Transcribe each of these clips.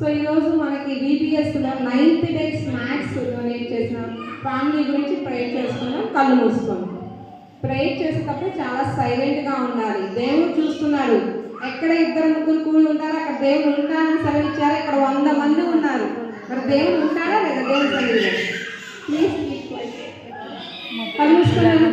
So ఈరోజు మనకి VPSలో 9th day snacks donate చేసిన ఫ్యామిలీ గురించి ప్రేయర్ చేసుకున్నాం. కళ్ళు మూసుకోండి. ప్రేయర్ చేసేటప్పుడు చాలా సైలెంట్గా ఉండాలి. దేవుడు చూస్తున్నాడు. ఎక్కడ 2-3 కూడి ఉంటారో అక్కడ దేవుడు ఉంటానని సెలవిచ్చారు. ఇక్కడ 100 మంది ఉన్నారు. మరి దేవుడు ఉంటాడా లేదా? దేవుడు సెలవు. ప్లీజ్ కళ్ళు మూసుకున్నాను.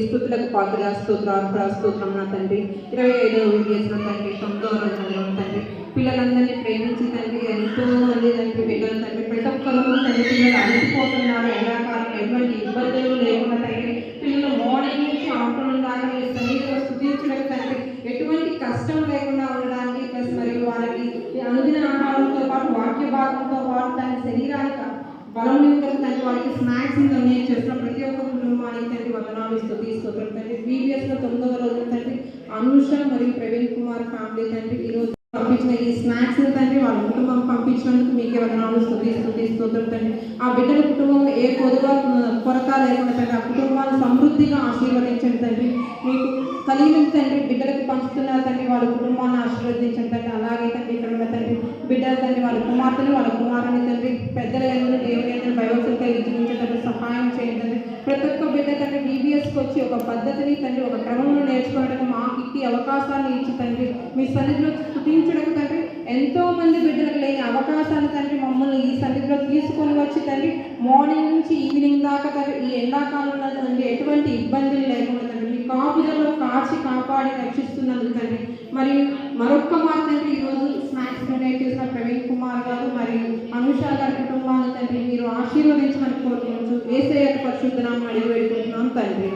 స్తుతులకు పాత్ర స్తోత్రం నా తండ్రి. 25వ VPS తండ్రి, 9వ రోజున తండ్రి, పిల్లలందరినీ ప్రేమించి తండ్రి, ఎంతో మంది తండ్రి బిడ్డలు తండ్రి, ప్రతి ఒక్కరు తండ్రి పిల్లలు అలసిపోతున్నారు. ఎండాకాలం ఎటువంటి ఇబ్బందులు లేకుండా తండ్రి, పిల్లలు మార్నింగ్ నుంచి ఆఫ్టర్నూన్ దాకా మీరు సన్నిధిలో స్తుతించడం తండ్రి, ఎటువంటి కష్టం లేకుండా ఉండడానికి ప్లస్ మరియు వాళ్ళకి అనుదిన ఆహారంతో పాటు వాక్య భాగంతో పాటు తన శరీరానికి బలం నిమిత్తం తండ్రి వాళ్ళకి స్నాక్స్ డొనేట్ చేస్తున్న ప్రతి ఒక్క కుటుంబానికి తండ్రి వందనాలు స్తోత్రం తండ్రి. VPSలో 9వ రోజు తండ్రి అనూష మరియు ప్రవీణ్ కుమార్ ఫ్యామిలీ తండ్రి ఈరోజు పంపించిన ఈ స్నాక్స్ తండ్రి వాళ్ళ కుటుంబం పంపించినందుకు మీకే వందనాలు స్తోత్రం తండ్రి. ఆ బిడ్డల కుటుంబంలో ఏ కొరత లేకుండా తండ్రి, ఆ కుటుంబాన్ని సమృద్ధిగా ఆశీర్వదించండి తండ్రి. మీకు కలిగిన తండ్రి బిడ్డలకు పంచుతున్నారు తండ్రి, వాళ్ళ కుటుంబాన్ని ఆశీర్వదించండి తండ్రి. అలాగే తండ్రి ఇక్కడ ఉన్న తండ్రి బిడ్డల తండ్రి వాళ్ళ కుమార్తెని వాళ్ళ కుమారుని తండ్రి పెద్దల ఎందుకు దేవుని భయవసం కలిగి జీవించేటప్పుడు సహాయం చేయండి తండ్రి. ప్రతి ఒక్క బిడ్డ తండ్రి VPSకి వచ్చి ఒక పద్ధతిని తండ్రి ఒక క్రమంలో నేర్చుకోవడానికి మాకు ఇట్టి అవకాశాన్ని ఇచ్చి తండ్రి మీ సన్నిధిలో స్తుతించడం తండ్రి. ఎంతో మంది బిడ్డలకు లేని అవకాశాన్ని తండ్రి మమ్మల్ని ఈ సన్నిధిలో తీసుకొని వచ్చి తండ్రి మార్నింగ్ నుంచి ఈవినింగ్ దాకా తండ్రి ఈ ఎండాకాలంలో తండ్రి ఎటువంటి ఇబ్బందులు లేకుండా తండ్రి మీ కాపుదలో కాపాడి రక్షిస్తున్నందుకు తండ్రి. మరియు మరొక్క మాట తండ్రి ఈరోజు స్నాక్స్ డొనేట్ చేసిన ప్రవీణ్ కుమార్ గారు మరియు అనుష గారి కుటుంబాన్ని తండ్రి మీరు ఆశీర్వదించమని కోరుకుంటూ యేసయ్య పరిశుద్ధ నామమున అడిగి వేడుకుంటున్నాం తండ్రి.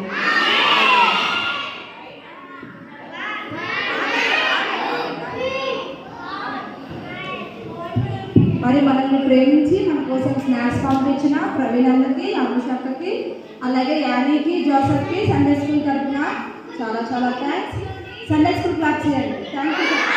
మరి మనల్ని ప్రేమించి మన కోసం స్నాక్స్ పంపించిన ప్రవీణ్ అన్నకి, అనుషక్కకి, అలాగే యానీకి, జోసఫ్కి సండే స్కూల్ తరఫున చాలా థ్యాంక్స్. సండే స్కూల్ క్లాస్ చేయండి. Thank you.